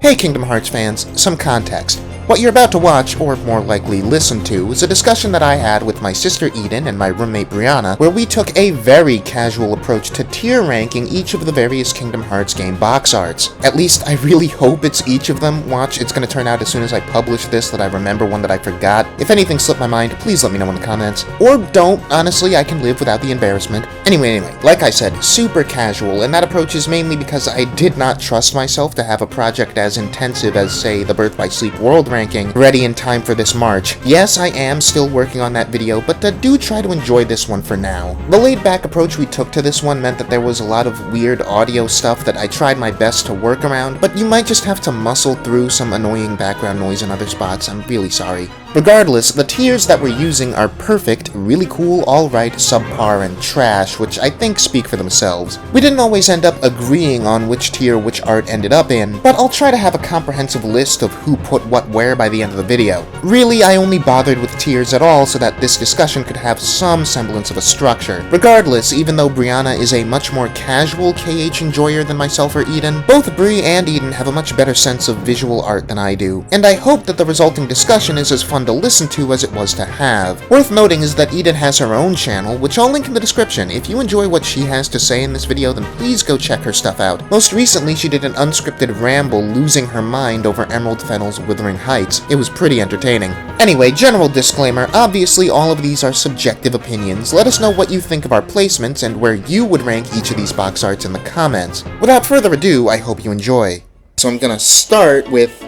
Hey Kingdom Hearts fans, some context. What you're about to watch, or more likely listen to, is a discussion that I had with my sister Eden and my roommate Brianna, where we took a very casual approach to tier ranking each of the various Kingdom Hearts game box arts. At least, I really hope it's each of them. Watch, it's gonna turn out as soon as I publish this that I remember one that I forgot. If anything slipped my mind, please let me know in the comments. Or don't, honestly, I can live without the embarrassment. Anyway, like I said, super casual, and that approach is mainly because I did not trust myself to have a project as intensive as, say, the Birth by Sleep World ranking ready in time for this March. Yes, I am still working on that video, but do try to enjoy this one for now. The laid-back approach we took to this one meant that there was a lot of weird audio stuff that I tried my best to work around, but you might just have to muscle through some annoying background noise in other spots. I'm really sorry. Regardless, the tiers that we're using are perfect, really cool, alright, subpar, and trash, which I think speak for themselves. We didn't always end up agreeing on which tier which art ended up in, but I'll try to have a comprehensive list of who put what where by the end of the video. Really, I only bothered with tiers at all so that this discussion could have some semblance of a structure. Regardless, even though Brianna is a much more casual KH enjoyer than myself or Eden, both Bri and Eden have a much better sense of visual art than I do, and I hope that the resulting discussion is as fun to listen to as it was to have. Worth noting is that Eden has her own channel, which I'll link in the description. If you enjoy what she has to say in this video, then please go check her stuff out. Most recently, she did an unscripted ramble losing her mind over Emerald Fennel's Wuthering Heights. It was pretty entertaining. Anyway, general disclaimer, obviously all of these are subjective opinions. Let us know what you think of our placements and where you would rank each of these box arts in the comments. Without further ado, I hope you enjoy. So I'm gonna start with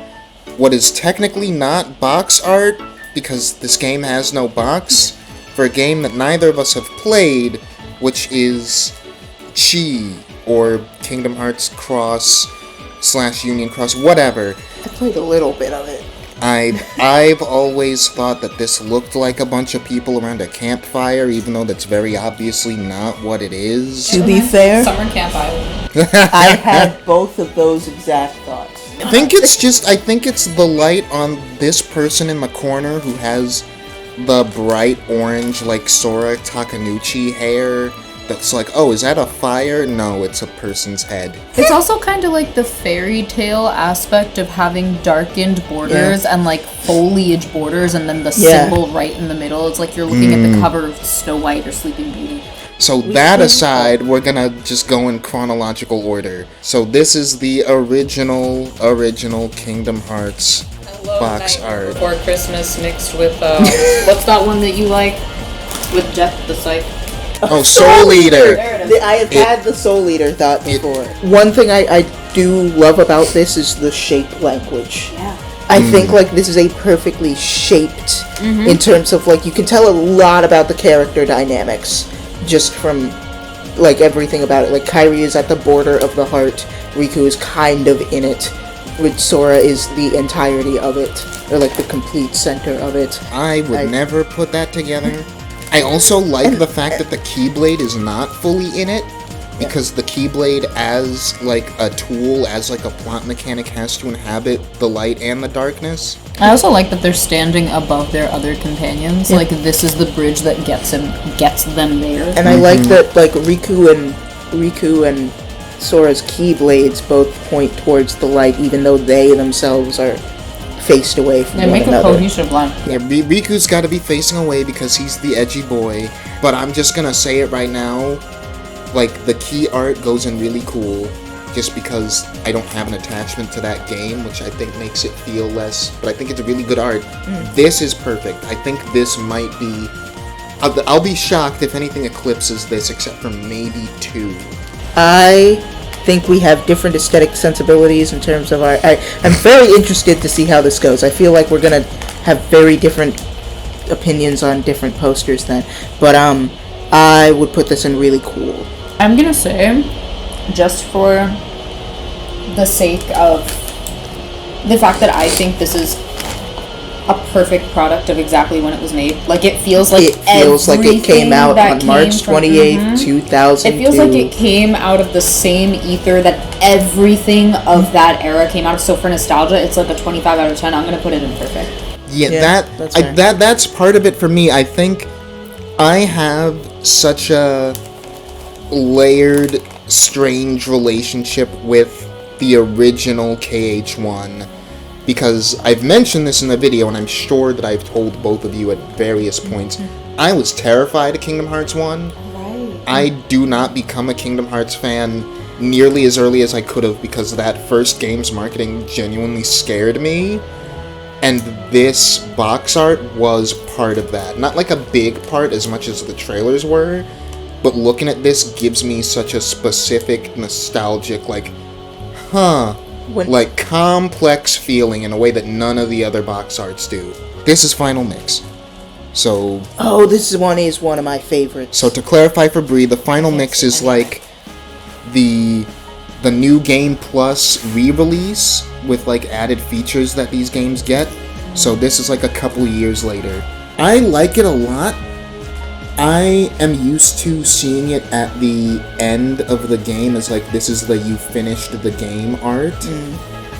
what is technically not box art, because this game has no box, for a game that neither of us have played, which is KHII, or Kingdom Hearts Cross / Union Cross, whatever. I played a little bit of it. I've always thought that this looked like a bunch of people around a campfire, even though that's very obviously not what it is. To be fair, Summer Camp Island. I had both of those exact thoughts. I think it's the light on this person in the corner who has the bright orange, like Sora Takanuchi hair. That's like, oh, is that a fire? No, it's a person's head. It's also kind of like the fairy tale aspect of having darkened borders and like foliage borders and then the symbol right in the middle. It's like you're looking at the cover of Snow White or Sleeping Beauty. So that aside, we're gonna just go in chronological order. So this is the original Kingdom Hearts box art. Before Christmas mixed with, what's that one that you like? With Jeff the Psych. Oh, Soul Eater! I have had the Soul Eater thought before. One thing I do love about this is the shape language. Yeah. I think like this is a perfectly shaped in terms of like you can tell a lot about the character dynamics just from like everything about it. Like KHII is at the border of the heart, Riku is kind of in it, with Sora is the entirety of it, or like the complete center of it. I would never put that together. I also like the fact that the Keyblade is not fully in it, because the Keyblade as like a tool, as like a plot mechanic, has to inhabit the light and the darkness. I also like that they're standing above their other companions. Like this is the bridge that gets them there. And I like that like Riku and Sora's Keyblades both point towards the light, even though they themselves are faced away from one make another. a cohesive line. Yeah, Riku's got to be facing away because he's the edgy boy. But I'm just gonna say it right now, like the key art goes in really cool, just because I don't have an attachment to that game, which I think makes it feel less. But I think it's a really good art. This is perfect. I think this might be. I'll be shocked if anything eclipses this, except for maybe 2. I think we have different aesthetic sensibilities in terms of art. I'm very interested to see how this goes. I feel like we're gonna have very different opinions on different posters then. But I would put this in really cool. I'm gonna say, just for the sake of the fact that I think this is a perfect product of exactly when it was made. Like it feels like it came out on March 28th, 2002. It feels like it came out of the same ether that everything of that era came out of. So for nostalgia, it's like a 25 out of 10. I'm gonna put it in perfect. Yeah, that's part of it for me. I think I have such a layered, strange relationship with the original KH1, because I've mentioned this in the video, and I'm sure that I've told both of you at various points, I was terrified of Kingdom Hearts 1. Right. I do not become a Kingdom Hearts fan nearly as early as I could have, because that first game's marketing genuinely scared me. And this box art was part of that. Not like a big part as much as the trailers were, but looking at this gives me such a specific, nostalgic, like, like complex feeling in a way that none of the other box arts do. This is Final Mix. So... Oh, this one is one of my favorites. So to clarify for Bree, the Final Mix is like the new Game Plus re-release with like added features that these games get. So this is like a couple years later. I like it a lot. I am used to seeing it at the end of the game as like, this is the you finished the game art.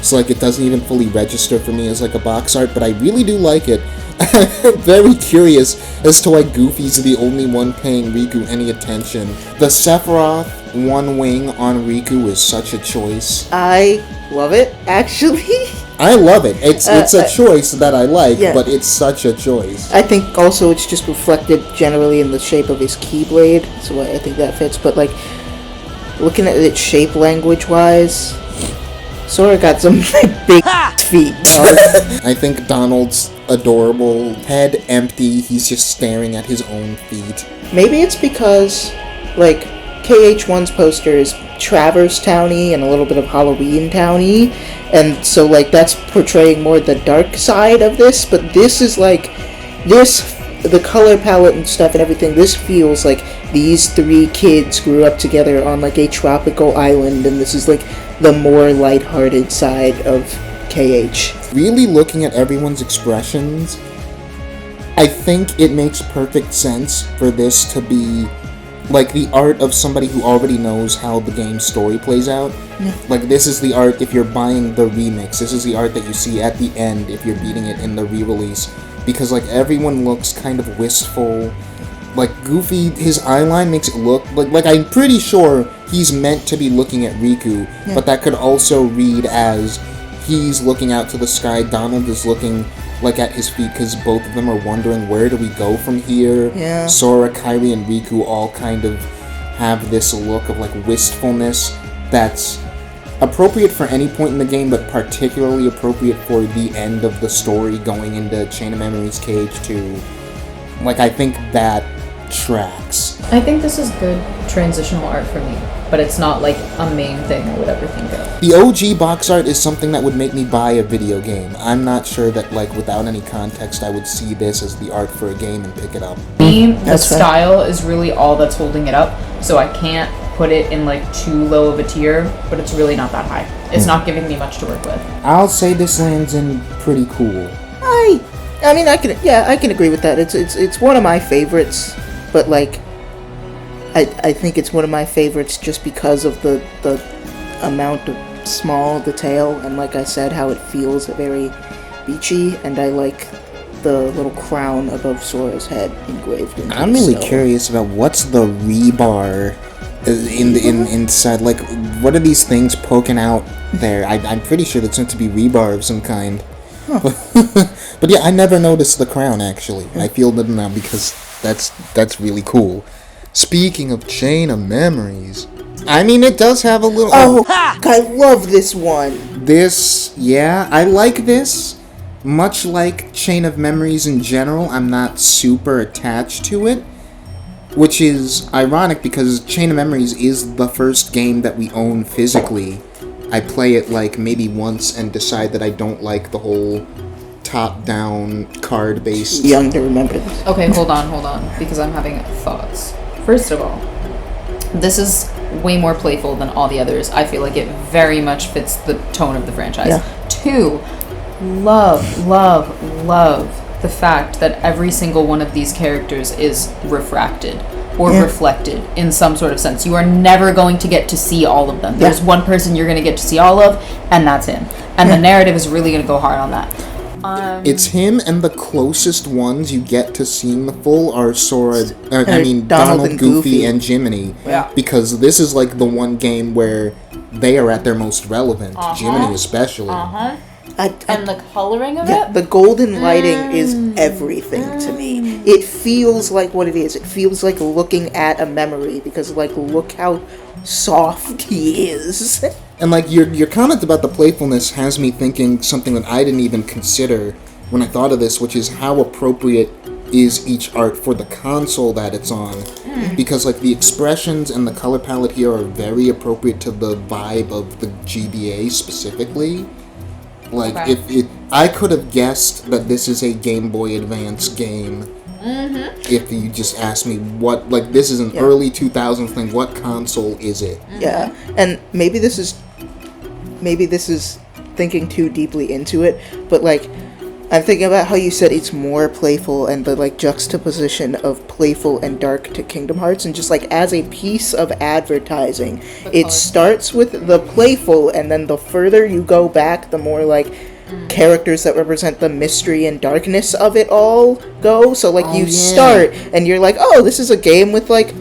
So like it doesn't even fully register for me as like a box art, but I really do like it. I'm very curious as to why Goofy's the only one paying Riku any attention. The Sephiroth one wing on Riku is such a choice. I love it, actually. I love it. It's a choice that I like, yeah. But it's such a choice. I think also it's just reflected generally in the shape of his Keyblade, so I think that fits. But like, looking at it shape language-wise, Sora got some big feet. I think Donald's adorable. Head empty, he's just staring at his own feet. Maybe it's because, like, KH1's poster is Traverse Towny and a little bit of Halloween Towny, and so like that's portraying more the dark side of this, but this is like, the color palette and stuff and everything, this feels like these three kids grew up together on like a tropical island, and this is like the more lighthearted side of KH. Really looking at everyone's expressions, I think it makes perfect sense for this to be like the art of somebody who already knows how the game's story plays out. Yeah. Like, this is the art if you're buying the remix. This is the art that you see at the end if you're beating it in the re-release. Because, like, everyone looks kind of wistful. Like, Goofy, his eyeline makes it look... Like I'm pretty sure he's meant to be looking at Riku, but that could also read as he's looking out to the sky, Donald is looking... like at his feet, because both of them are wondering, where do we go from here? Yeah. Sora, KHII, and Riku all kind of have this look of like wistfulness that's appropriate for any point in the game, but particularly appropriate for the end of the story going into Chain of Memories KH2. Like, I think that tracks. I think this is good transitional art for me, but it's not like a main thing I would ever think of. The OG box art is something that would make me buy a video game. I'm not sure that, like, without any context, I would see this as the art for a game and pick it up. Me, the That's fair. style is really all that's holding it up, so I can't put it in like too low of a tier, but it's really not that high. It's not giving me much to work with. I'll say this lands in pretty cool. I mean, I can agree with that. It's one of my favorites, but like, I think it's one of my favorites just because of the amount of small detail, and like I said, how it feels very beachy, and I like the little crown above Sora's head engraved into I'm really stone. curious about what's the rebar inside. Like, what are these things poking out there? I'm pretty sure that's meant to be rebar of some kind. But yeah, I never noticed the crown, actually. I feel it now because that's really cool. Speaking of Chain of Memories, I mean, it does have a little... Oh, I love this one. This, yeah, I like this. Much like Chain of Memories in general, I'm not super attached to it. Which is ironic because Chain of Memories is the first game that we own physically. I play it like maybe once and decide that I don't like the whole top-down card-based... Young to remember this. Okay, hold on, because I'm having thoughts. First of all, this is way more playful than all the others. I feel like it very much fits the tone of the franchise. Yeah. 2, love the fact that every single one of these characters is refracted or reflected in some sort of sense. You are never going to get to see all of them. There's one person you're going to get to see all of, and that's him. And the narrative is really going to go hard on that. It's him, and the closest ones you get to seeing the full are Donald Donald, and Goofy, Goofy. and Jiminy. Yeah. Because this is like the one game where they are at their most relevant. Jiminy especially. And the coloring of Yeah, it? the golden lighting is everything to me. It feels like what it is. It feels like looking at a memory because, like, look how soft he is. And like your comment about the playfulness has me thinking something that I didn't even consider when I thought of this, which is how appropriate is each art for the console that it's on. Because like the expressions and the color palette here are very appropriate to the vibe of the GBA specifically. Like, Okay. I could have guessed that this is a Game Boy Advance game. If you just asked me what, like, this is an early 2000s thing, what console is it? Yeah, and maybe this is thinking too deeply into it, but like, I'm thinking about how you said it's more playful and the like juxtaposition of playful and dark to Kingdom Hearts, and just like as a piece of advertising, it starts with the playful, and then the further you go back, the more like characters that represent the mystery and darkness of it all go. So like start and you're like, oh, this is a game with like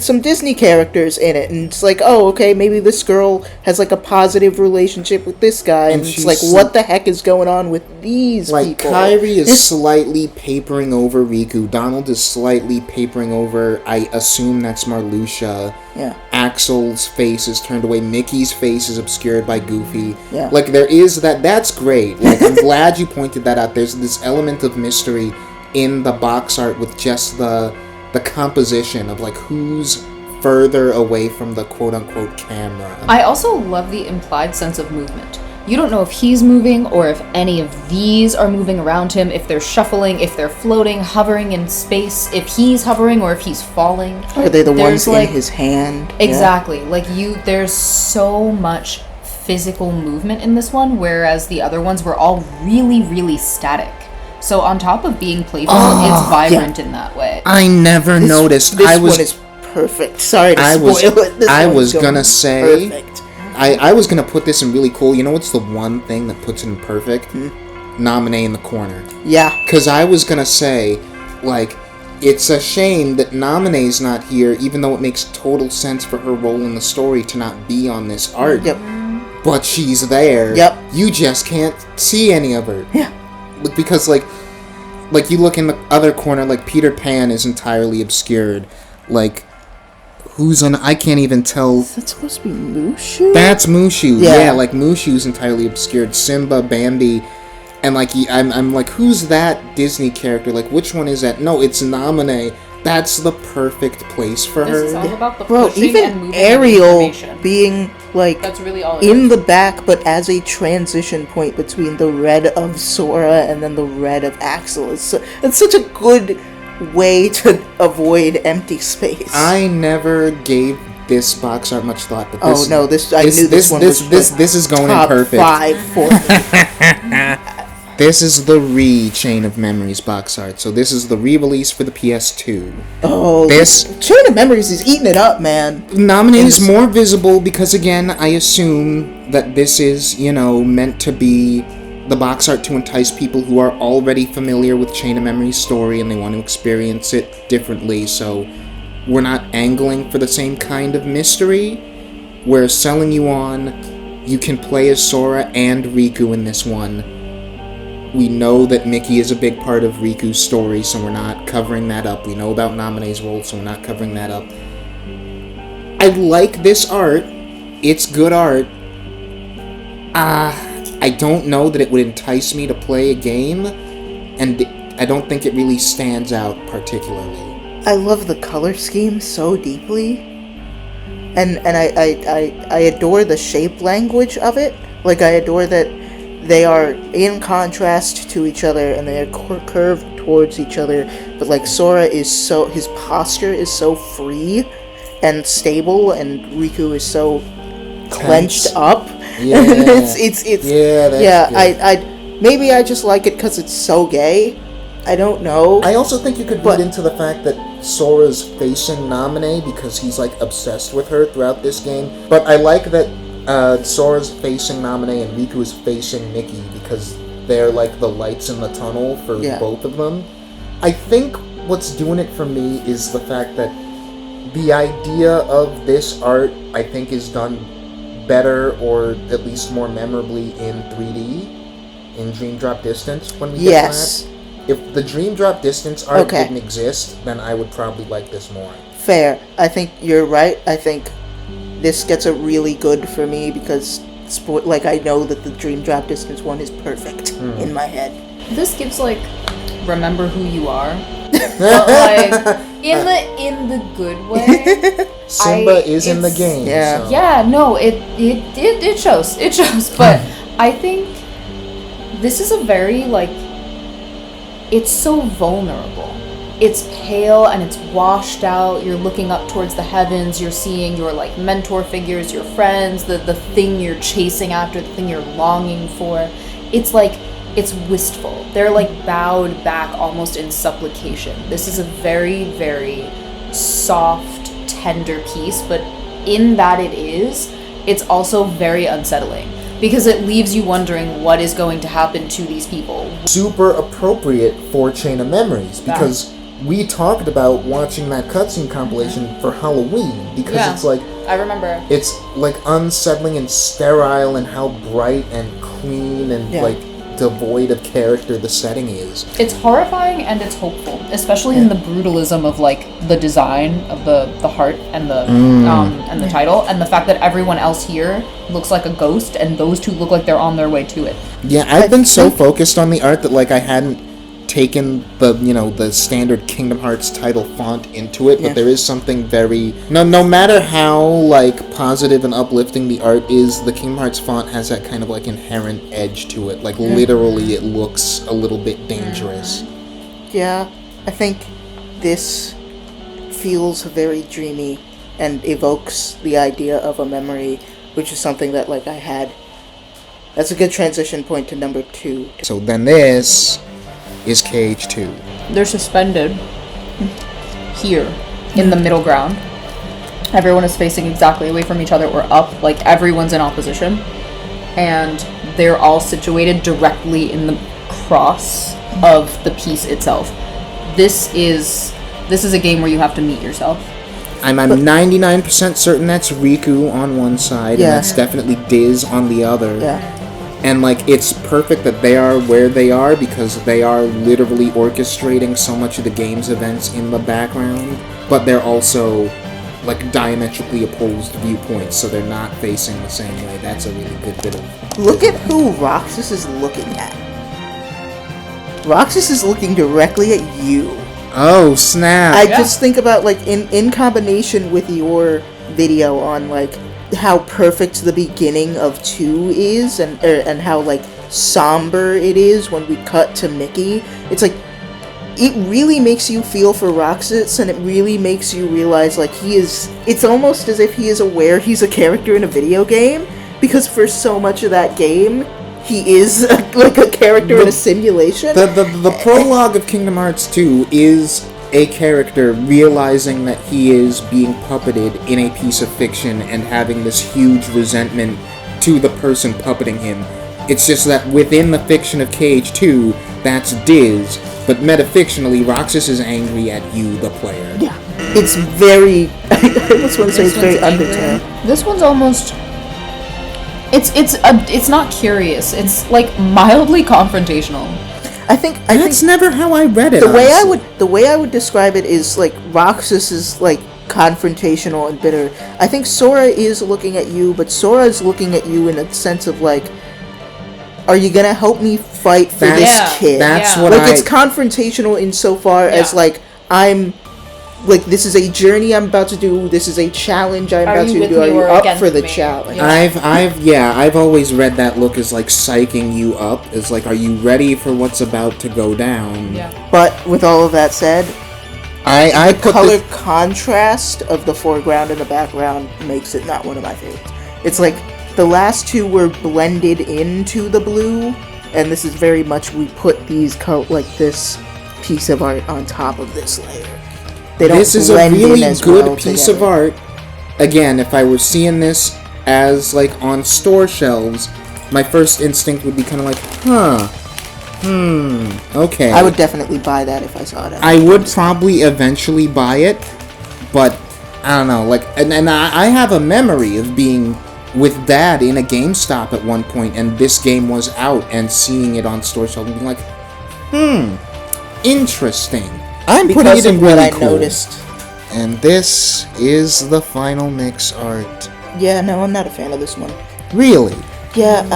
some Disney characters in it, and it's like, oh, okay, maybe this girl has like a positive relationship with this guy, and it's like, what the heck is going on with these people? Like, KHII is slightly papering over Riku, Donald is slightly papering over, I assume that's Marluxia. Yeah. Axel's face is turned away, Mickey's face is obscured by Goofy. Yeah. Like, there is that's great. Like, I'm glad you pointed that out. There's this element of mystery in the box art with just the composition of like who's further away from the quote-unquote camera. I also love the implied sense of movement. You don't know if he's moving or if any of these are moving around him, if they're shuffling, if they're floating, hovering in space, if he's hovering or if he's falling. Are they the There's, ones like, in his hand? Exactly. Like there's so much physical movement in this one, whereas the other ones were all really, really static. So on top of being playful, it's vibrant in that way. I never noticed. This one is perfect. Sorry to spoil it. I was gonna say, perfect. I was gonna put this in really cool. You know what's the one thing that puts it in perfect? Naminé in the corner. Yeah. Because I was gonna say, like, it's a shame that Naminé's not here, even though it makes total sense for her role in the story to not be on this art. Yep. But she's there. Yep. You just can't see any of her. Yeah. Because, like you look in the other corner, like, Peter Pan is entirely obscured. Like, who's on... I can't even tell... Is that supposed to be Mushu? That's Mushu. Yeah. Yeah, like, Mushu's entirely obscured. Simba, Bambi... And, like, I'm like, who's that Disney character? Like, which one is that? No, it's Naminé. That's the perfect place for her. This is all about the Bro, pushing and even moving Ariel of information. being, like, That's really all it in is. the back, but as a transition point between the red of Sora and then the red of Axel. It's such a good way to avoid empty space. I never gave this box art much thought, but this... I knew this one was This is going top in perfect. 5 for me. This is the Chain of Memories box art. So this is the re-release for the PS2. Oh, This Chain of Memories is eating it up, man. Naminé is more visible because, again, I assume that this is, meant to be the box art to entice people who are already familiar with Chain of Memories' story and they want to experience it differently. So we're not angling for the same kind of mystery. We're selling you on, you can play as Sora and Riku in this one. We know that Mickey is a big part of Riku's story, so we're not covering that up. We know about Naminé's role, so we're not covering that up. I like this art. It's good art. I don't know that it would entice me to play a game, and I don't think it really stands out particularly. I love the color scheme so deeply, and I adore the shape language of it. Like, I adore that they are in contrast to each other and they are curved towards each other, but like Sora is his posture is so free and stable, and Riku is so clenched up. Yeah. it's Yeah, that's good. I maybe I just like it because it's so gay. I don't know. I also think you could read into the fact that Sora's facing Naminé because he's like obsessed with her throughout this game. But I like that Sora's facing Naminé and Riku is facing Mickey because they're like the lights in the tunnel for both of them. I think what's doing it for me is the fact that the idea of this art, I think, is done better or at least more memorably in 3D in Dream Drop Distance when we get Yes. that. If the Dream Drop Distance art didn't exist, then I would probably like this more. Fair. I think you're right. I think this gets a really good for me because like I know that the Dream Drop Distance one is perfect in my head. This gives like remember who you are, but like in the good way. Simba is in the game. Yeah. So. Yeah, no, it shows. It shows, but I think this is a very like it's so vulnerable. It's pale and it's washed out. You're looking up towards the heavens. You're seeing your like mentor figures, your friends, the thing you're chasing after, the thing you're longing for. It's like it's wistful. They're like bowed back almost in supplication. This is a very, very soft, tender piece, but in that it's also very unsettling. Because it leaves you wondering what is going to happen to these people. Super appropriate for Chain of Memories, because we talked about watching that cutscene compilation for Halloween, because it's like... I remember. It's like unsettling and sterile and how bright and clean and like devoid of character the setting is. It's horrifying and it's hopeful, especially in the brutalism of like the design of the heart and the title, and the fact that everyone else here looks like a ghost and those two look like they're on their way to it. Yeah, I've been so focused on the art that like I hadn't taken the standard Kingdom Hearts title font into it, but there is something very no matter how like positive and uplifting the art is, the Kingdom Hearts font has that kind of like inherent edge to it. Like literally it looks a little bit dangerous. Yeah, I think this feels very dreamy and evokes the idea of a memory, which is something that like I had. That's a good transition point to number 2. So then this is KH2. They're suspended here in the middle ground. Everyone is facing exactly away from each other or up, like everyone's in opposition, and they're all situated directly in the cross of the piece itself. This is a game where you have to meet yourself. I'm 99% certain that's Riku on one side, and that's definitely Diz on the other. Yeah. And, like, it's perfect that they are where they are because they are literally orchestrating so much of the game's events in the background, but they're also, like, diametrically opposed viewpoints, so they're not facing the same way. That's a really good bit of... Look at who Roxas is looking at. Roxas is looking directly at you. Oh, snap. I just think about, like, in combination with your video on, like, how perfect the beginning of 2 is, and how like somber it is when we cut to Mickey. It's like it really makes you feel for Roxas, and it really makes you realize like it's almost as if he is aware he's a character in a video game, because for so much of that game he is like a character in a simulation. The prologue of Kingdom Hearts 2 is a character realizing that he is being puppeted in a piece of fiction and having this huge resentment to the person puppeting him. It's just that within the fiction of KH2, that's Diz, but metafictionally, Roxas is angry at you, the player. Yeah. It's very... I almost want to say it's very Undertale. This one's almost... It's not curious. It's like mildly confrontational. I think That's never how I read it. The way I would describe it is like Roxas is like confrontational and bitter. I think Sora is looking at you, but Sora is looking at you in a sense of like, are you gonna help me fight for this kid? That's what it's confrontational insofar as like I'm like, this is a journey I'm about to do. This is a challenge I'm about to do. Are you up for the challenge? Yeah. I've always read that look as like psyching you up. It's like, are you ready for what's about to go down? Yeah. But with all of that said, I the color contrast of the foreground and the background makes it not one of my favorites. It's like the last two were blended into the blue, and this is very much we put these like this piece of art on top of this layer. This is a really good piece of art. Again, if I were seeing this as like on store shelves, my first instinct would be kind of like, okay. I would definitely buy that if I saw it. I would probably eventually buy it, but I don't know, like, and I have a memory of being with Dad in a GameStop at one point, and this game was out, and seeing it on store shelves and being like, interesting. I'm putting it in really cool. Noticed. And this is the final mix art. Yeah, no, I'm not a fan of this one. Really? Yeah,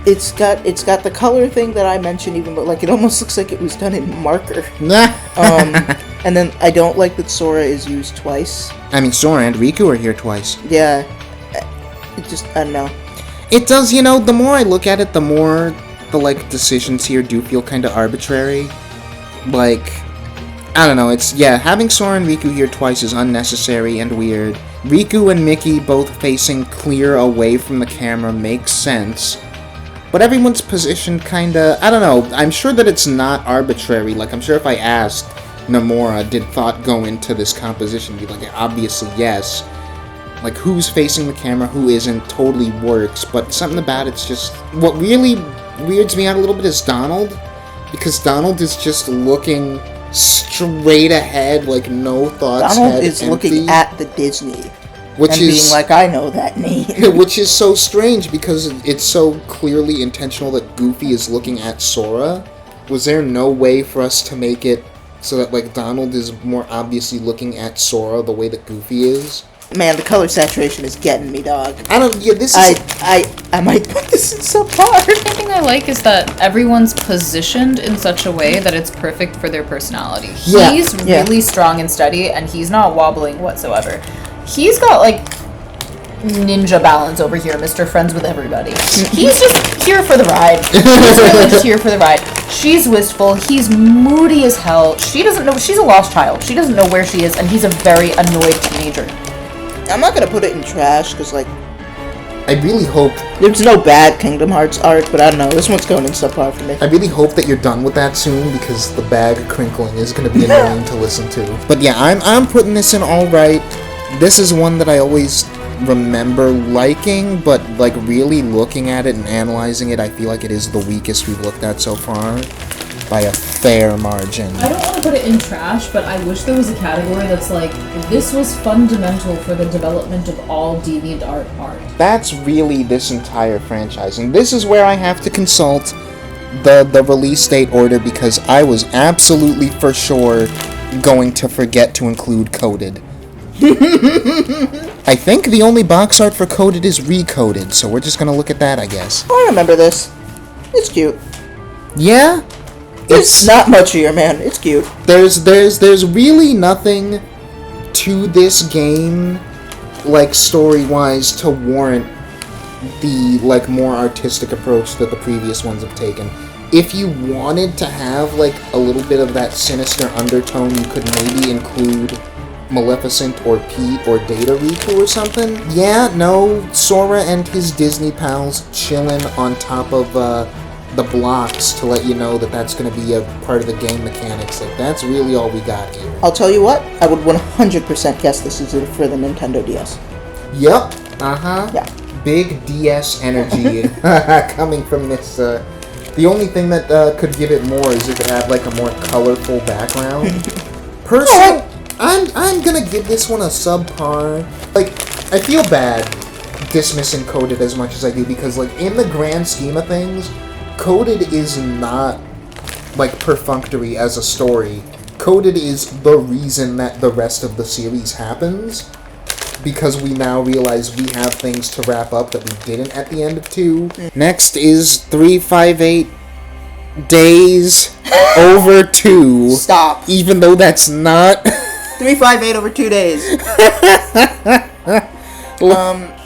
it's got the color thing that I mentioned even, but like it almost looks like it was done in marker. And then I don't like that Sora is used twice. I mean, Sora and Riku are here twice. Yeah, it just, I don't know. It does, you know, the more I look at it, the more the, like, decisions here do feel kind of arbitrary. Like, I don't know, it's, yeah, having Sora and Riku here twice is unnecessary and weird. Riku and Mickey both facing clear away from the camera makes sense. But everyone's positioned kinda, I don't know, I'm sure that it's not arbitrary. Like, I'm sure if I asked Nomura, did thought go into this composition, be like, obviously yes. Like, who's facing the camera, who isn't, totally works. But something about it's just, what really weirds me out a little bit is Donald. Because Donald is just looking straight ahead, like no thoughts. Donald is looking at the Disney, which and is being like, I know that name. Which is so strange because it's so clearly intentional that Goofy is looking at Sora. Was there no way for us to make it so that like Donald is more obviously looking at Sora the way that Goofy is? Man, the color saturation is getting me, dog. I don't. Yeah, this is. I might put this in subpar. The thing I like is that everyone's positioned in such a way that it's perfect for their personality. Yeah, He's really strong and steady, and he's not wobbling whatsoever. He's got like ninja balance over here, Mr. Friends with Everybody. He's just here for the ride. He's really just here for the ride. She's wistful. He's moody as hell. She doesn't know. She's a lost child. She doesn't know where she is, and he's a very annoyed teenager. I'm not gonna put it in trash because like I really hope there's no bad Kingdom Hearts art, but I don't know. This one's going in subpar for me. I really hope that you're done with that soon because the bag crinkling is going to be annoying to listen to. But yeah, I'm putting this in all right. This is one that I always remember liking, but like really looking at it and analyzing it, I feel like it is the weakest we've looked at so far by a fair margin. I don't want to put it in trash, but I wish there was a category that's like, this was fundamental for the development of all DeviantArt art. That's really this entire franchise, and this is where I have to consult the release date order because I was absolutely for sure going to forget to include Coded. I think the only box art for Coded is Recoded, so we're just gonna look at that, I guess. I remember this. It's cute. Yeah? It's not much here, man. It's cute. There's really nothing to this game, like story-wise, to warrant the like more artistic approach that the previous ones have taken. If you wanted to have like a little bit of that sinister undertone, you could maybe include Maleficent or Pete or Data Riku or something. Yeah, no, Sora and his Disney pals chilling on top of the blocks to let you know that that's going to be a part of the game mechanics. Like, that's really all we got here. I'll tell you what, I would 100% guess this is for the Nintendo DS. Yep. Uh-huh. Yeah. Big DS energy coming from this. The only thing that could give it more is if it had like a more colorful background. Personally, I'm gonna give this one a subpar. Like, I feel bad dismissing Coded as much as I do because, like, in the grand scheme of things, Coded is not, like, perfunctory as a story. Coded is the reason that the rest of the series happens, because we now realize we have things to wrap up that we didn't at the end of 2. Next is 358 Days Over 2. Stop. Even though that's not... 358 over 2 days.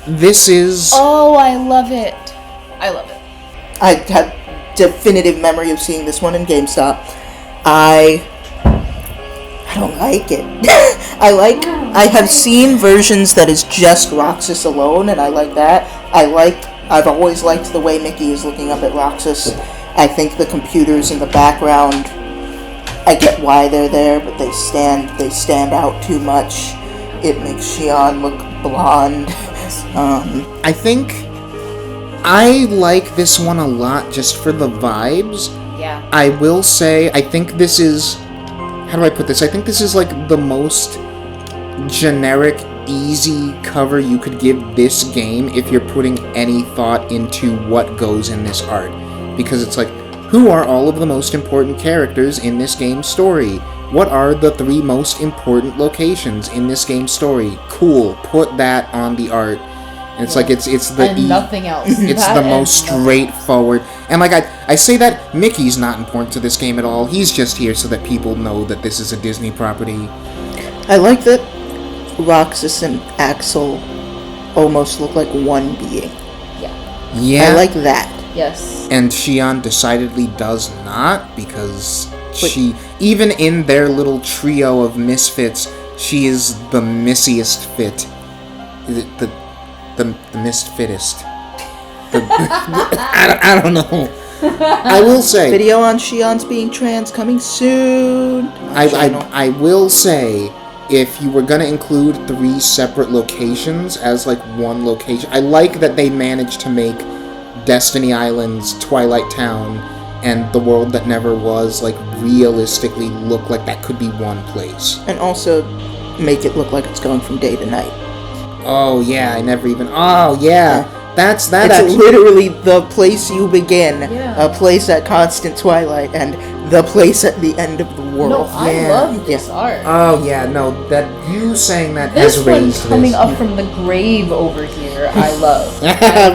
This is... Oh, I love it. I love it. I had definitive memory of seeing this one in GameStop. I don't like it. I have seen versions that is just Roxas alone, and I like that. I've always liked the way Mickey is looking up at Roxas. I think the computers in the background, I get why they're there, but they stand out too much. It makes Xion look blonde. I think I like this one a lot just for the vibes. Yeah. I will say, I think this is... How do I put this? I think this is like the most generic easy cover you could give this game if you're putting any thought into what goes in this art. Because it's like, who are all of the most important characters in this game's story? What are the 3 most important locations in this game's story? Cool, put that on the art. And it's like, it's the... And nothing else. It's the most straightforward. And like, I say that Mickey's not important to this game at all. He's just here so that people know that this is a Disney property. I like that Roxas and Axel almost look like one being. Yeah. I like that. Yes. And Xion decidedly does not, because she, even in their little trio of misfits, she is the missiest fit. The misfittest. I don't know. I will say... Video on Xion's being trans coming soon. I will say, if you were going to include 3 separate locations as, like, one location... I like that they managed to make Destiny Islands, Twilight Town, and The World That Never Was, like, realistically look like that could be one place. And also make it look like it's going from day to night. Oh, yeah, I never even... Oh, yeah. That's that. It's actually... literally the place you begin, Yeah. a place at constant twilight, and the place at the end of the world. No, I love this art. Oh, yeah, no, that you saying that This has one raised coming this. up from the grave over here, I love.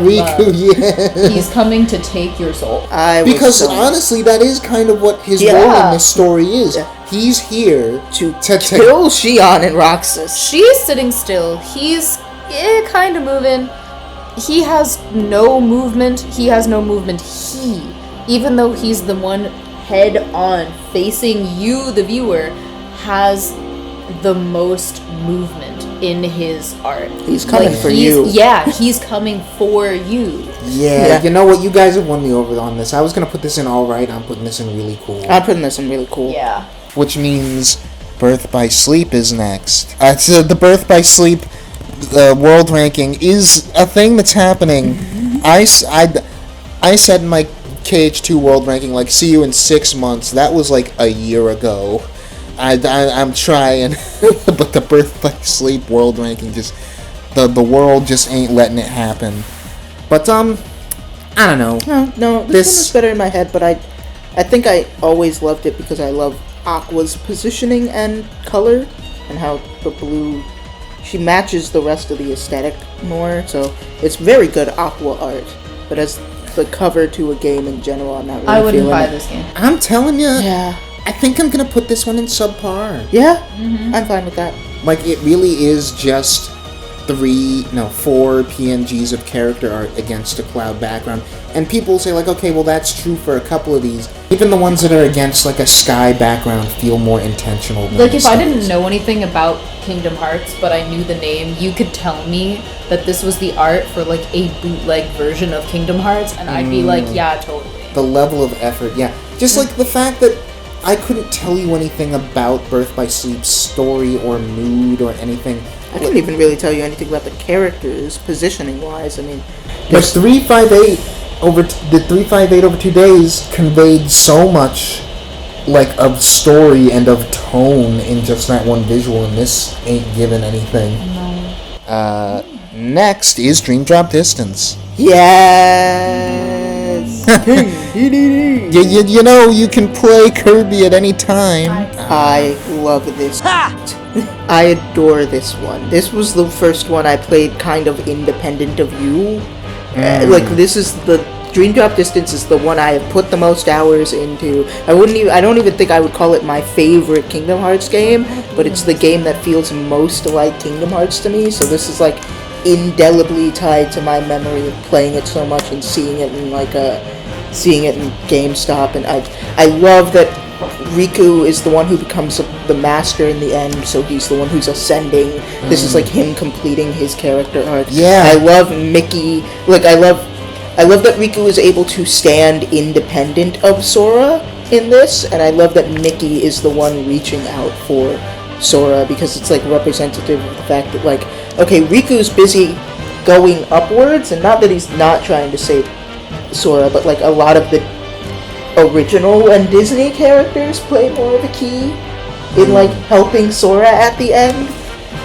Riku, yeah. He's coming to take your soul. Because honestly, that is kind of what his role in this story is. Yeah. He's here to kill Xion and Roxas. She's sitting still. He's kind of moving. He has no movement. Even though he's the one head on facing you, the viewer, has the most movement in his art. He's coming for you. Yeah, he's coming for you. Yeah, you know what? You guys have won me over on this. I was going to put this in all right. I'm putting this in really cool. I'm putting this in really cool. Yeah. Which means Birth by Sleep is next. So the Birth by Sleep world ranking is a thing that's happening. I said in my KH2 world ranking, like, see you in 6 months. That was like a year ago. I'm trying, but the Birth by Sleep world ranking just, the world just ain't letting it happen. But I don't know. No, this one is better in my head, but I think I always loved it because I love Aqua's positioning and color, and how the blue, she matches the rest of the aesthetic more, so it's very good Aqua art. But as the cover to a game in general, I'm not really I wouldn't feeling buy it. this game. I'm telling you. Yeah. I think I'm gonna put this one in subpar. Yeah? I'm fine with that. Like, it really is just 4 PNGs of character art against a cloud background. And people say, like, okay, well, that's true for a couple of these. Even the ones that are against, like, a sky background feel more intentional than Like, if I stuff didn't is. know anything about Kingdom Hearts, but I knew the name, you could tell me that this was the art for, like, a bootleg version of Kingdom Hearts, and I'd be like, yeah, totally. The level of effort, yeah. Just like the fact that I couldn't tell you anything about Birth by Sleep's story or mood or anything. I couldn't even really tell you anything about the characters, positioning-wise. I mean, But 358 over the 358 over 2 days conveyed so much, like, of story and of tone in just that one visual, and this ain't given anything. No. Next is Dream Drop Distance. yes! You know, you can play Kirby at any time. I love this. I adore this one. This was the first one I played kind of independent of you. Like, this is the Dream Drop Distance is the one I have put the most hours into. I don't even think I would call it my favorite Kingdom Hearts game, but it's the game that feels most like Kingdom Hearts to me. So this is like indelibly tied to my memory of playing it so much and seeing it in GameStop. And I love that Riku is the one who becomes the master in the end, so he's the one who's ascending. This is like him completing his character arc. Yeah. I love Mickey. Like, I love that Riku is able to stand independent of Sora in this, and I love that Mickey is the one reaching out for Sora, because it's like representative of the fact that, like, okay, Riku's busy going upwards, and not that he's not trying to save Sora, but like a lot of the original and Disney characters play more of a key in like helping Sora at the end.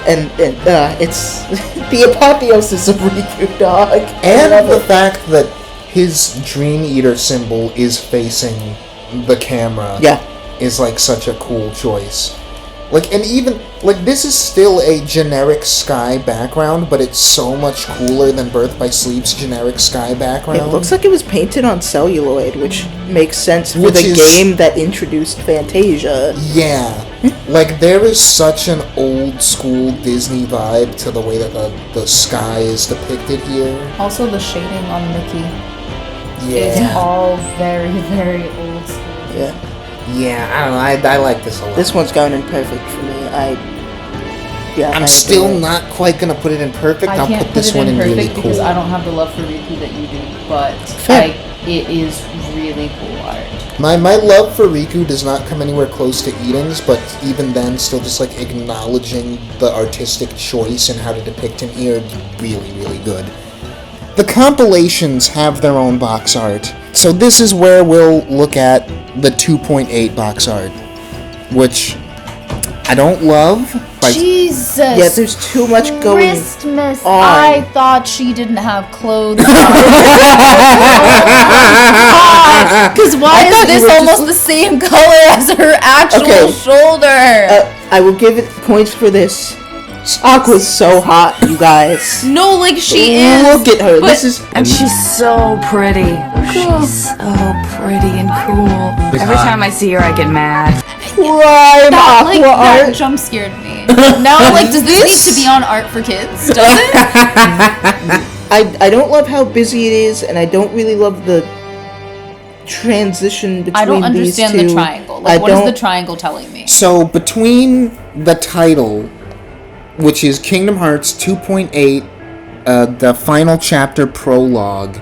it's the apotheosis of Riku, dog. And the fact that his Dream Eater symbol is facing the camera is like such a cool choice. Like, and even, like, this is still a generic sky background, but it's so much cooler than Birth by Sleep's generic sky background. It looks like it was painted on celluloid, which makes sense for the game that introduced Fantasia. Yeah. Like, there is such an old school Disney vibe to the way that the sky is depicted here. Also, the shading on Mickey Yeah. is all very, very old school. Yeah. Yeah, I don't know. I like this a lot. This one's going in perfect for me. I'm still not quite gonna put it in perfect. I'll put this one in really cool. Because I don't have the love for Riku that you do, but it is really cool art. My love for Riku does not come anywhere close to Eden's, but even then, still just like acknowledging the artistic choice and how to depict him here, really, really good. The compilations have their own box art, so this is where we'll look at the 2.8 box art, which I don't love. Jesus! Yeah, there's too much going Christmas. on. I thought she didn't have clothes on. Because why is this almost the same color as her actual shoulder? I will give it points for this. Aqua's so hot, you guys. No, like she is. Look at her. And she's so pretty. She's so pretty and cool. Every time I see her, I get mad. Prime Aqua that art. jump scared me. Now I'm like, does this need to be on art for kids? Does it? I don't love how busy it is, and I don't really love the transition between I don't understand these two. the triangle. Like, what is the triangle telling me? So between the title, which is Kingdom Hearts 2.8, the final chapter prologue,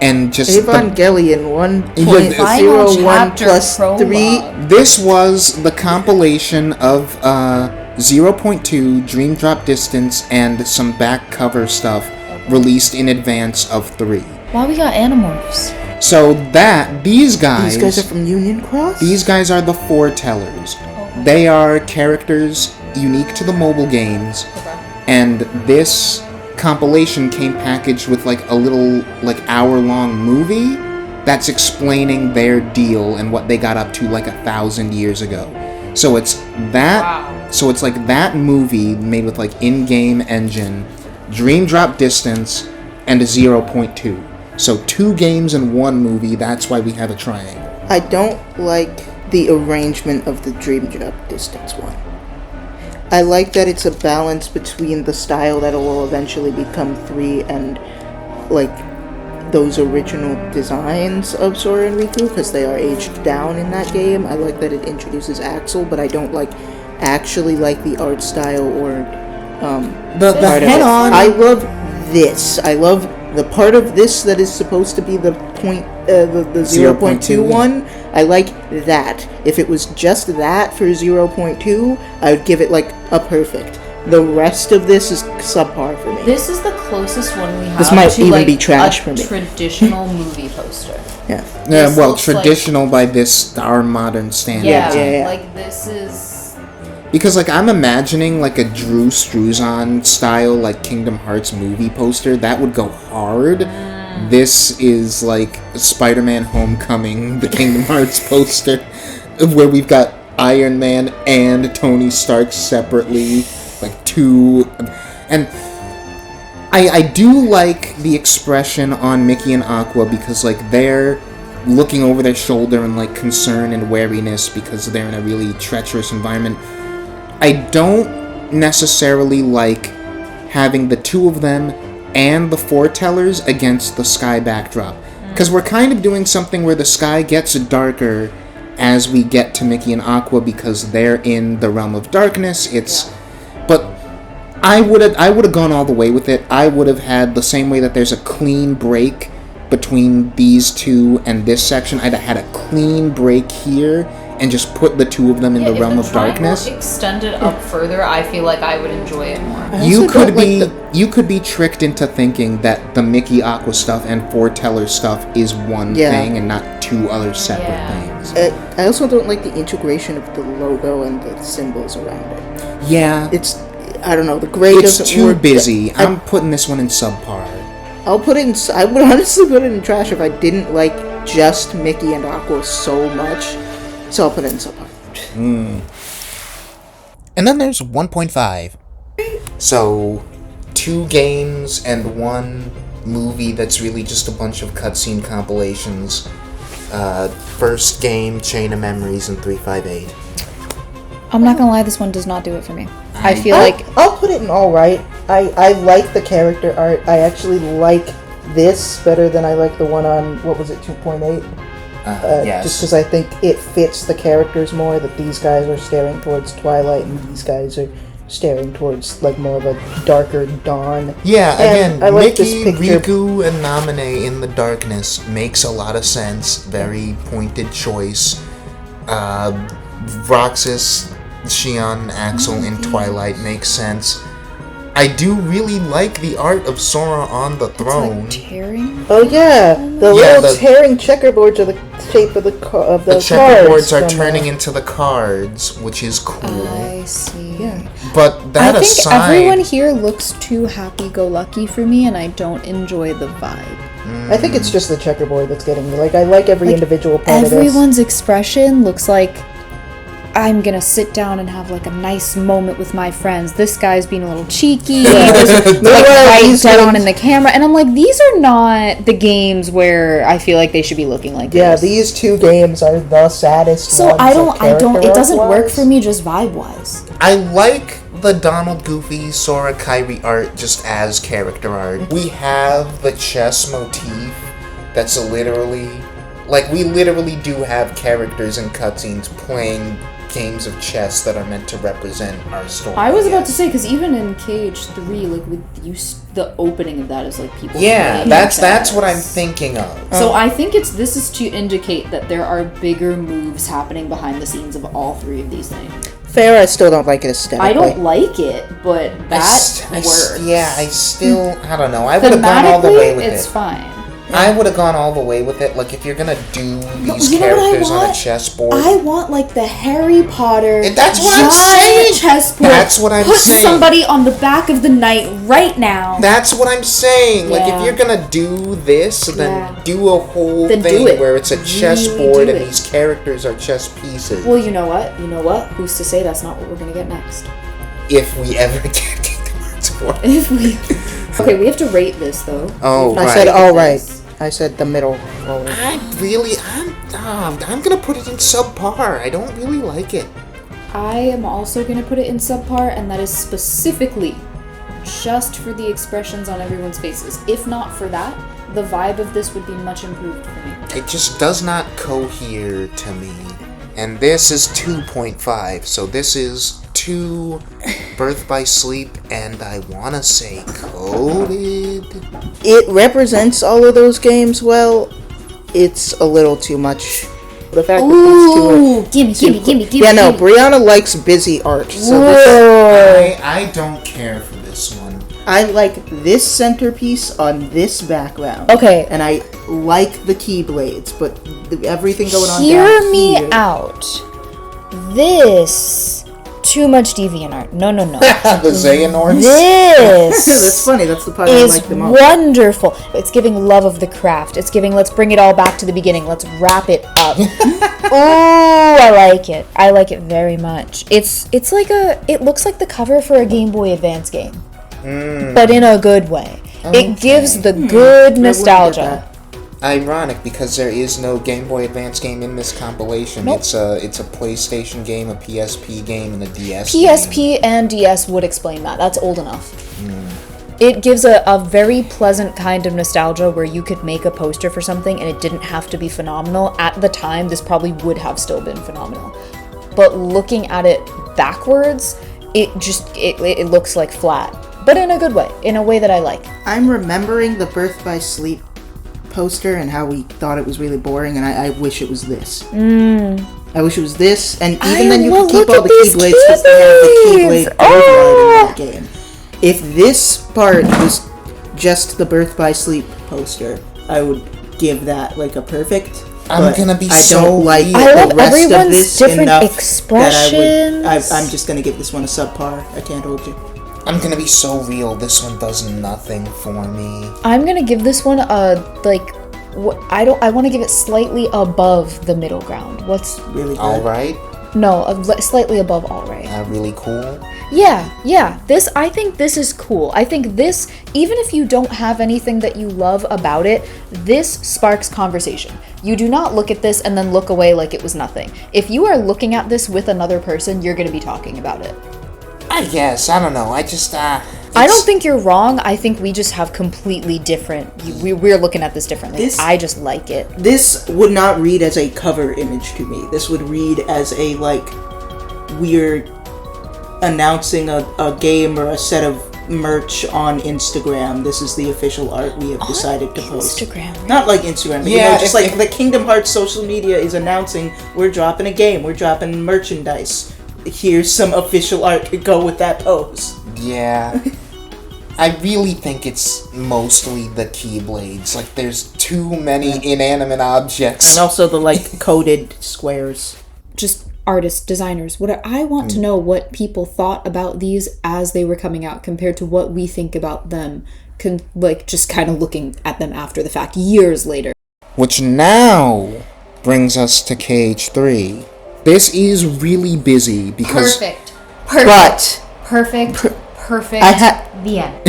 and just Evangelion 1.01 plus 3. This was the compilation of 0.2, Dream Drop Distance, and some back cover stuff released in advance of 3. Why we got Animorphs? So these guys are from Union Cross? These guys are the foretellers. Okay. They are characters unique to the mobile games, and this compilation came packaged with like a little like hour-long movie that's explaining their deal and what they got up to like 1,000 years ago. So it's that. Wow. So it's like that movie made with like in-game engine, Dream Drop Distance, and a 0.2. So 2 games in 1 movie. That's why we have a triangle. I don't like the arrangement of the Dream Drop Distance one. I like that it's a balance between the style that will eventually become 3 and, like, those original designs of Sora and Riku, because they are aged down in that game. I like that it introduces Axel, but I don't actually like the art style or the head-on. I love this. I love the part of this that is supposed to be the 0.2 one. I like that. If it was just that for 0.2, I would give it like a perfect. The rest of this is subpar for me. This is the closest one we have. This might to, even like, be trash for me. Traditional movie poster. Yeah, well, traditional by our modern standards. Yeah, like this is. Because, like, I'm imagining, like, a Drew Struzan style, like, Kingdom Hearts movie poster. That would go hard. This is, like, Spider-Man Homecoming, the Kingdom Hearts poster, where we've got Iron Man and Tony Stark separately, like, 2. And I do like the expression on Mickey and Aqua, because, like, they're looking over their shoulder in, like, concern and wariness because they're in a really treacherous environment. I don't necessarily like having the 2 of them and the foretellers against the sky backdrop. Because we're kind of doing something where the sky gets darker as we get to Mickey and Aqua because they're in the realm of darkness. But I would have gone all the way with it. I would have had the same way that there's a clean break between these 2 and this section. I'd have had a clean break here and just put the 2 of them in the realm of darkness. If the extended up further, I feel like I would enjoy it more. You could be tricked into thinking that the Mickey Aqua stuff and foreteller stuff is one thing and not 2 other separate things. I also don't like the integration of the logo and the symbols around it. Yeah. I don't know, the gray It's doesn't too work. busy. I'm putting this one in subpar. I would honestly put it in trash if I didn't like just Mickey and Aqua so much. So I'll put it in subpar. And then there's 1.5. So, 2 games and 1 movie that's really just a bunch of cutscene compilations. First game, Chain of Memories, and 358. I'm not gonna lie, this one does not do it for me. I feel like I'll put it in alright. I like the character art. I actually like this better than I like the one on, what was it, 2.8? Yes. Just because I think it fits the characters more, that these guys are staring towards twilight and these guys are staring towards like more of a darker dawn. Yeah, again, And I like Mickey, this picture. Riku, and Namine in the darkness makes a lot of sense. Very pointed choice. Roxas, Shion, and Axel in Twilight makes sense. I do really like the art of Sora on the throne. like tearing. Oh yeah, the little tearing checkerboards are the shape of the of the checkerboards cards are from turning into the cards, which is cool. I see. Yeah. But that I think aside, everyone here looks too happy-go-lucky for me, and I don't enjoy the vibe. I think it's just the checkerboard that's getting me. Like, I like every individual part of this. Everyone's expression looks like I'm gonna sit down and have like a nice moment with my friends. This guy's being a little cheeky, just like right down in the camera, and I'm like, these are not the games where I feel like they should be looking like Yeah, this. these 2 games are the saddest So ones. I don't. It doesn't work character-wise. for me just vibe-wise. I like the Donald Goofy Sora KHII art just as character art. We have the chess motif that's literally, like, we literally do have characters in cutscenes playing games of chess that are meant to represent our story. I was about to say, because even in KH3, like with the opening of that is like people. Yeah, playing that's chess. what I'm thinking of. So I think this is to indicate that there are bigger moves happening behind the scenes of all 3 of these things. Fair, I still don't like it aesthetically. I don't like it, but that works. I don't know. I would have gone all the way with it's it. fine. I would have gone all the way with it. Like, if you're gonna do these you know what I characters on a want? chessboard, I want like the Harry Potter. And that's what I'm giant saying. Chessboard. That's what I'm Put saying. somebody on the back of the knight right now. that's what I'm saying. Like, Yeah. if you're gonna do this, then Yeah. do a whole Then do thing it. where it's a Really chessboard do and it. these characters are chess pieces. Well, you know what? Who's to say that's not what we're gonna get next? If we ever get Kingdom Hearts 4. If we. Okay, we have to rate this though. Oh, I right. said alright. I said the middle roller. I'm gonna put it in subpar. I don't really like it. I am also going to put it in subpar, and that is specifically just for the expressions on everyone's faces. If not for that, the vibe of this would be much improved for me. It just does not cohere to me. And this is 2.5, so this is 2 Birth by Sleep, and I wanna say coded. It represents all of those games well. It's a little too much. The fact that these 2 are... gimme. Yeah, no, Brianna likes busy art, so this, I don't care for this one. I like this centerpiece on this background. Okay. And I like the keyblades, but everything going on Hear down me here... out. This too much DeviantArt. No. The Xehanorts? This That's funny, that's the part I is like the most. wonderful. It's giving love of the craft. It's giving let's bring it all back to the beginning. Let's wrap it up. Ooh, I like it. I like it very much. It's like it looks like the cover for a Game Boy Advance game. But in a good way. It gives the good nostalgia. Ironic, because there is no Game Boy Advance game in this compilation. Nope. It's a PlayStation game, a PSP game, and a DS PSP game. and DS would explain that. That's old enough. It gives a very pleasant kind of nostalgia where you could make a poster for something and it didn't have to be phenomenal. At the time, this probably would have still been phenomenal. But looking at it backwards, it looks like flat. But in a good way. In a way that I like. I'm remembering the Birth by Sleep poster and how we thought it was really boring, and I wish it was this. I wish it was this, and even then you could keep all the keyblades because they have the keyblade override in that game. If this part was just the Birth by Sleep poster, I would give that like a perfect. I'm gonna be I so don't like weird. I love the rest of everyone's this different enough expressions. that I'm just gonna give this one a subpar. I can't hold you. I'm gonna be so real, this one does nothing for me. I'm gonna give this one a, like, I want to give it slightly above the middle ground. What's Really good. Alright. No, slightly above alright. Really cool. Yeah. I think this is cool. I think this, even if you don't have anything that you love about it, this sparks conversation. You do not look at this and then look away like it was nothing. If you are looking at this with another person, you're going to be talking about it. I guess, I don't know, I just, I don't think you're wrong. I think we just have completely different, we're looking at this differently. I just like it. This would not read as a cover image to me. This would read as a, like, we're announcing a game or a set of merch on Instagram. This is the official art we have decided to post. Instagram, right? Not like Instagram, but Yeah, just like the Kingdom Hearts social media is announcing we're dropping a game, we're dropping merchandise. Here's some official art to go with that pose. Yeah. I really think it's mostly the Keyblades. Like, there's too many inanimate objects. And also the, like, coded squares. Just artists, designers, I want to know what people thought about these as they were coming out compared to what we think about them, like, just kind of looking at them after the fact, years later. Which now brings us to KH3. This is really busy because... Perfect. The end.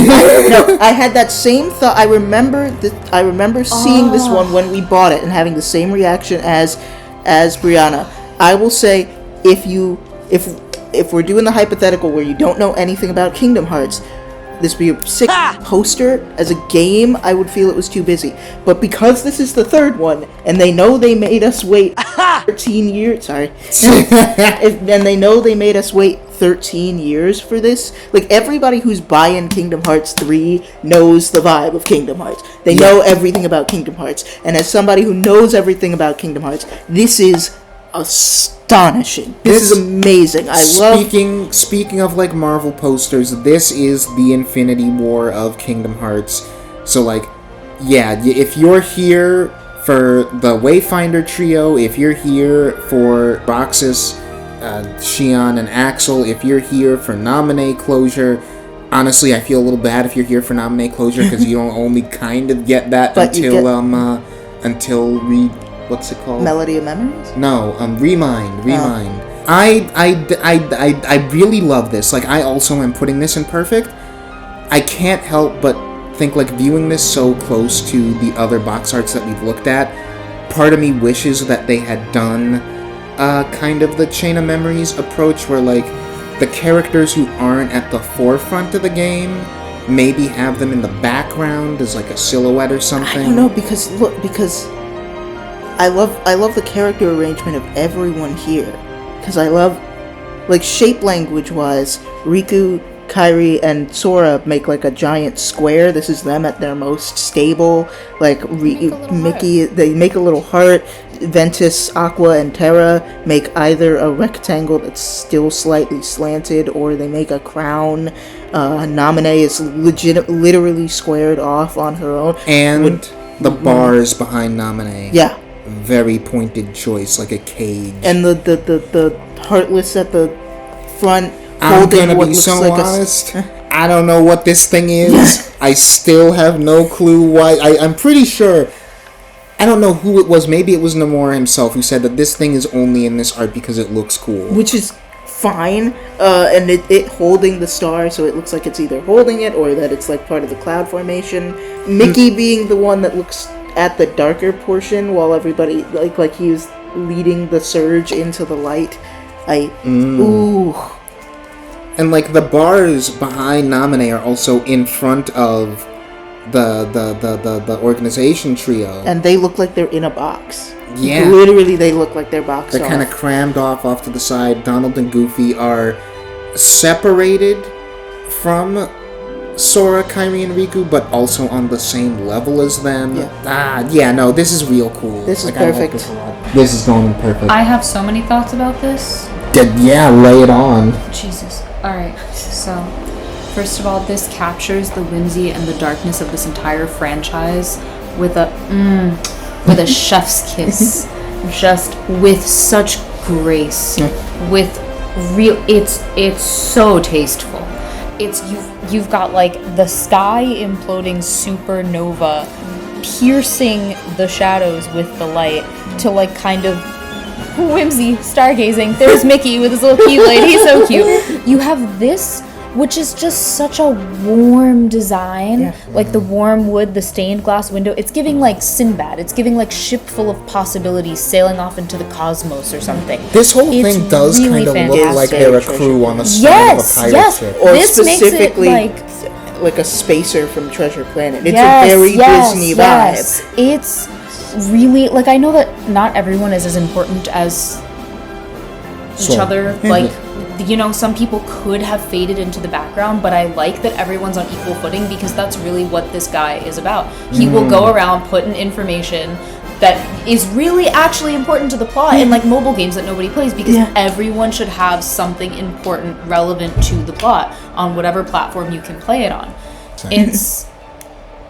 No, I had that same thought. I remember seeing this one when we bought it and having the same reaction as Brianna. I will say, if we're doing the hypothetical where you don't know anything about Kingdom Hearts, this would be a sick poster. As a game, I would feel it was too busy. But because this is the third one, and they know they made us wait 13 years, sorry, and they know they made us wait 13 years for this, like, everybody who's buying Kingdom Hearts 3 knows the vibe of Kingdom Hearts. They know everything about Kingdom Hearts. And as somebody who knows everything about Kingdom Hearts, this is astonishing. This is amazing. Speaking of, like, Marvel posters, this is the Infinity War of Kingdom Hearts. So, like, yeah, if you're here for the Wayfinder trio, if you're here for Roxas, Xion, and Axel, if you're here for Nominee Closure, honestly, I feel a little bad if you're here for Nominee Closure because you don't only kind of get that until what's it called? Melody of Memories? No, Remind. I really love this. Like, I also am putting this in Perfect. I can't help but think, like, viewing this so close to the other box arts that we've looked at, part of me wishes that they had done kind of the Chain of Memories approach where, like, the characters who aren't at the forefront of the game, maybe have them in the background as, like, a silhouette or something. I don't know, because I love the character arrangement of everyone here. Because I love, like, shape language wise, Riku, Kairi, and Sora make, like, a giant square. This is them at their most stable. Like, Mickey, they make a little heart. Ventus, Aqua, and Terra make either a rectangle that's still slightly slanted, or they make a crown. Nominee is literally squared off on her own. And the bars behind Nominee. Yeah. Very pointed choice, like a cage. And the Heartless at the front. I'm gonna be so honest. I don't know what this thing is. I still have no clue why. I'm pretty sure. I don't know who it was. Maybe it was Nomura himself who said that this thing is only in this art because it looks cool. Which is fine. And it holding the star, so it looks like it's either holding it or that it's like part of the cloud formation. Mickey being the one that looks at the darker portion while everybody like he was leading the surge into the light. Ooh. And, like, the bars behind Nominee are also in front of the organization trio. And they look like they're in a box. Yeah. Literally, they look like they're boxed off. They're kind of crammed off to the side. Donald and Goofy are separated from Sora, Kairi, and Riku, but also on the same level as them. No, this is real cool. This is like, perfect. I like this a lot. This is going perfect. I have so many thoughts about this. Yeah, lay it on. Jesus. Alright, so first of all, this captures the whimsy and the darkness of this entire franchise with a chef's kiss. Just with such grace. With real, it's so tasteful. you've got like the sky imploding supernova piercing the shadows with the light to like kind of whimsy stargazing. There's Mickey with his little keyblade. He's so cute. You have this, which is just such a warm design, like the warm wood, the stained glass window. It's giving like Sinbad. It's giving like ship full of possibilities sailing off into the cosmos or something. This whole thing does really kind of look like they're a crew on the side of a pirate ship. Or this specifically makes it like a spacer from Treasure Planet. It's a very Disney vibe. It's really, like, I know that not everyone is as important as each other. Like, you know, some people could have faded into the background, but I like that everyone's on equal footing because that's really what this guy is about. He will go around putting information that is really actually important to the plot in like mobile games that nobody plays, because everyone should have something important relevant to the plot on whatever platform you can play it on. It's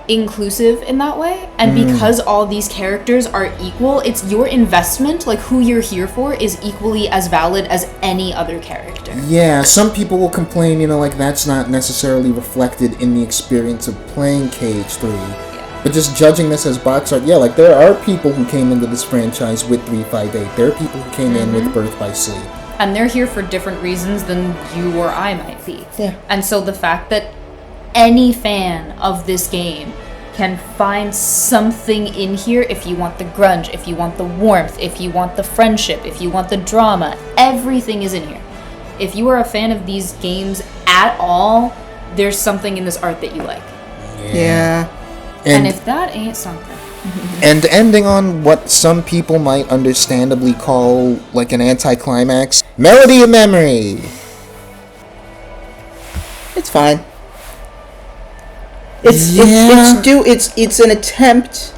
inclusive in that way, and because all these characters are equal, it's your investment, like who you're here for, is equally as valid as any other character. Yeah, some people will complain, you know, like that's not necessarily reflected in the experience of playing KH3. But just judging this as Boxart, yeah, like there are people who came into this franchise with 358. There are people who came in with Birth by Sleep. And they're here for different reasons than you or I might be. Yeah. And so the fact that any fan of this game can find something in here, if you want the grunge, if you want the warmth, if you want the friendship, if you want the drama, everything is in here. If you are a fan of these games at all, there's something in this art that you like. Yeah. And if that ain't something. And ending on what some people might understandably call like an anticlimax, Melody of Memory. It's fine. It's an attempt.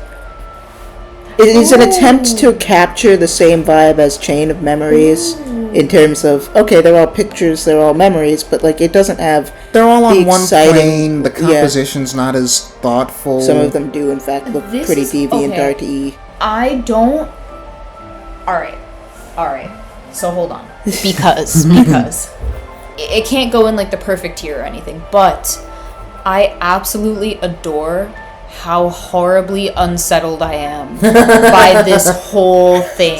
It is an attempt to capture the same vibe as Chain of Memories in terms of, okay, they're all pictures, they're all memories, but like it doesn't have. They're all on one exciting plane. The composition's not as thoughtful. Some of them do, in fact, look pretty DeviantArt-y. I don't. All right. So hold on, because it can't go in like the perfect tier or anything, but I absolutely adore how horribly unsettled I am by this whole thing.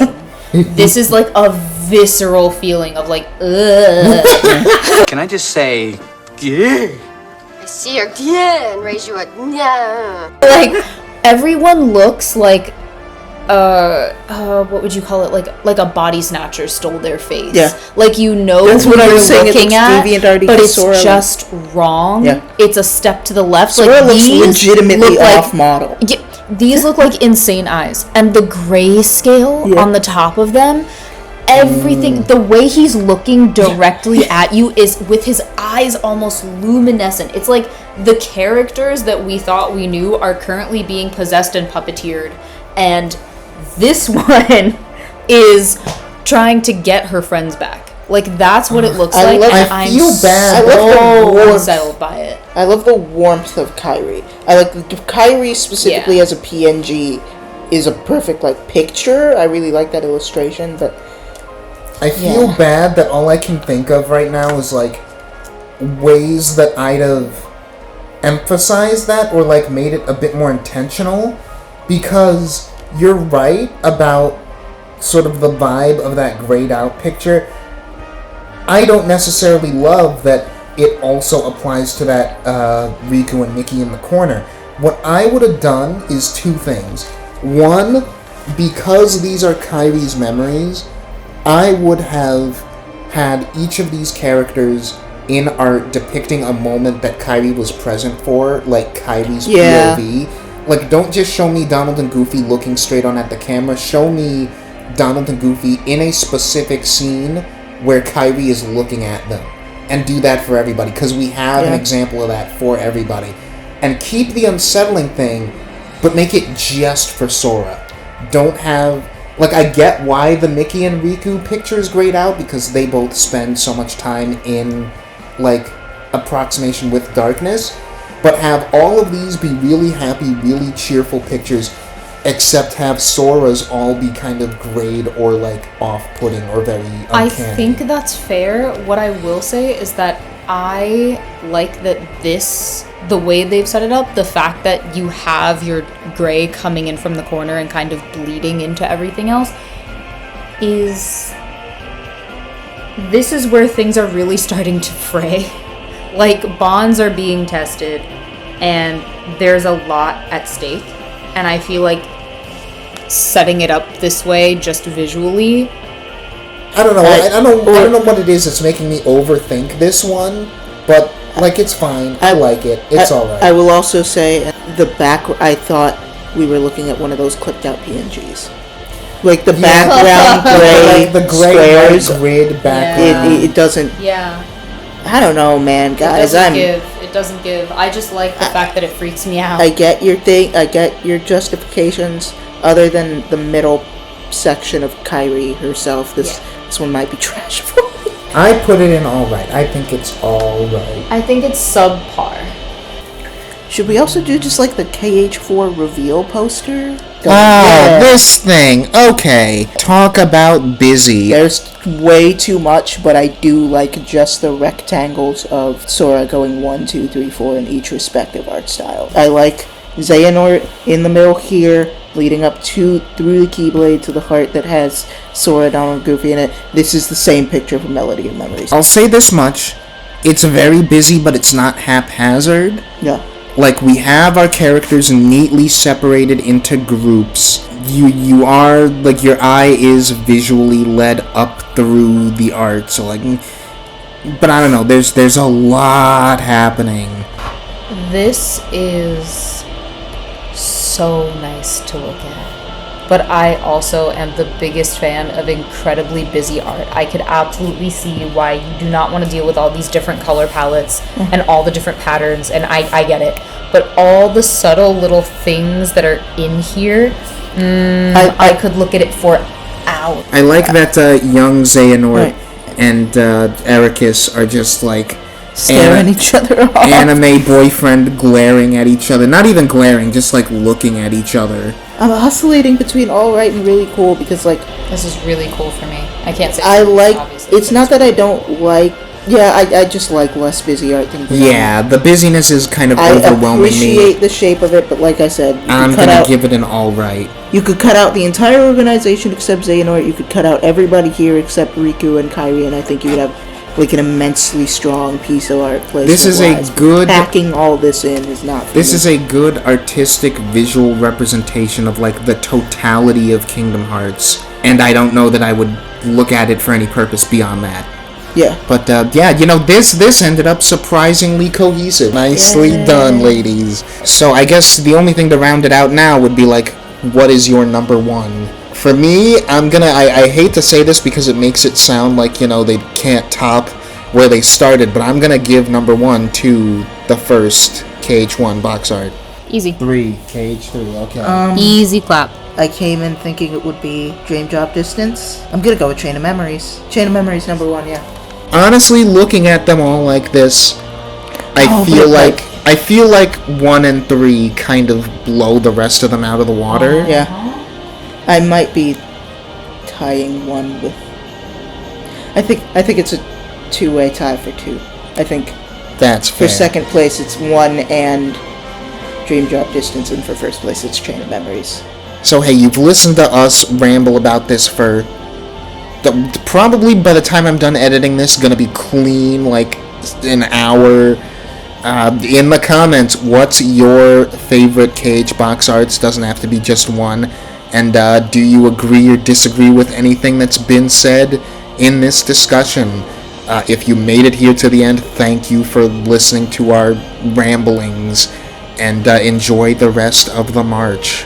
This is like a visceral feeling of like, ugh. Can I just say, yeah? I see your yeah and raise you a yeah. Like, everyone looks like, what would you call it? Like a body snatcher stole their face. Yeah. Like, you know That's who what I you're was saying, it looking looks at, DeviantArt-y but it's Sora. just wrong. Yeah. It's a step to the left. Sora looks these legitimately look like- off-model. Yeah, these look like insane eyes, and the grayscale on the top of them, everything, the way he's looking directly at you is with his eyes almost luminescent. It's like the characters that we thought we knew are currently being possessed and puppeteered, and this one is trying to get her friends back. Like, that's what it looks like, and I feel bad. I love the so warmth. unsettled by it. I love the warmth of KHII. I like KHII specifically as a PNG is a perfect like picture. I really like that illustration, but I feel bad that all I can think of right now is like ways that I'd have emphasized that or like made it a bit more intentional, because you're right about sort of the vibe of that grayed out picture. I don't necessarily love that it also applies to that Riku and Mickey in the corner. What I would have done is two things. One, because these are KHII's memories, I would have had each of these characters in art depicting a moment that KHII was present for, like KHII's POV. Like, don't just show me Donald and Goofy looking straight on at the camera. Show me Donald and Goofy in a specific scene where KHII is looking at them. And do that for everybody, because we have an example of that for everybody. And keep the unsettling thing, but make it just for Sora. Don't have... Like, I get why the Mickey and Riku picture is grayed out, because they both spend so much time in, like, approximation with darkness. But have all of these be really happy, really cheerful pictures, except have Sora's all be kind of grayed or, like, off-putting or very uncanny. I think that's fair. What I will say is that I like that the way they've set it up, the fact that you have your gray coming in from the corner and kind of bleeding into everything else, this is where things are really starting to fray. Like, bonds are being tested, and there's a lot at stake, and I feel like setting it up this way, just visually... I don't know. I don't know what it is that's making me overthink this one, but, like, it's fine. I like it. It's alright. I will also say, the back, I thought we were looking at one of those clipped out PNGs. Like, the background gray, like the gray squares, grid background. It doesn't... Yeah. I don't know, man, guys. It doesn't give. I just like the fact that it freaks me out. I get your thing. I get your justifications. Other than the middle section of KHII herself, this one might be trash for me. I put it in alright. I think it's alright. I think it's subpar. Should we also do just like the KH4 Reveal poster? This thing. Okay. Talk about busy. There's way too much, but I do like just the rectangles of Sora going 1, 2, 3, 4 in each respective art style. I like Xehanort in the middle here, leading up through the Keyblade to the heart that has Sora, Donald, Goofy in it. This is the same picture from Melody of Memories. I'll say this much. It's very busy, but it's not haphazard. Yeah. Like, we have our characters neatly separated into groups. You are, like, your eye is visually led up through the art, so, like... But I don't know, there's a lot happening. This is so nice to look at. But I also am the biggest fan of incredibly busy art. I could absolutely see why you do not want to deal with all these different color palettes and all the different patterns, and I get it. But all the subtle little things that are in here, I could look at it for hours. I like that young Xehanort and Ericus are just like... Staring each other off. Anime boyfriend glaring at each other. Not even glaring, just like looking at each other. I'm oscillating between alright and really cool because, like... This is really cool for me. I can't say... I like... Obviously. It's not that I don't like... Yeah, I just like less busy art than... Yeah, the busyness is kind of overwhelming me. I appreciate the shape of it, but like I said... I'm gonna give it an alright. You could cut out the entire organization except Xehanort. You could cut out everybody here except Riku and KHII, and I think you would have... like an immensely strong piece of art. This is a good... Packing all this in is not... This is a good artistic visual representation of, like, the totality of Kingdom Hearts. And I don't know that I would look at it for any purpose beyond that. Yeah. But, yeah, you know, this ended up surprisingly cohesive. Nicely done, ladies. So I guess the only thing to round it out now would be, like, what is your number one? For me, I hate to say this because it makes it sound like, you know, they can't top where they started, but I'm gonna give number one to the first KH1 box art. Easy. 3, KH3, okay. Easy clap. I came in thinking it would be Dream Drop Distance. I'm gonna go with Chain of Memories. Chain of Memories number one, yeah. Honestly, looking at them all like this, I feel like 1 and 3 kind of blow the rest of them out of the water. Yeah. I might be tying one with... I think it's a two-way tie for 2. I think that's fair. For second place it's 1 and Dream Drop Distance, and for first place it's Chain of Memories. So hey, you've listened to us ramble about this for... probably by the time I'm done editing this, gonna be clean, like, an hour. In the comments, what's your favorite KH box arts? Doesn't have to be just one. And do you agree or disagree with anything that's been said in this discussion? If you made it here to the end, thank you for listening to our ramblings, and enjoy the rest of the march.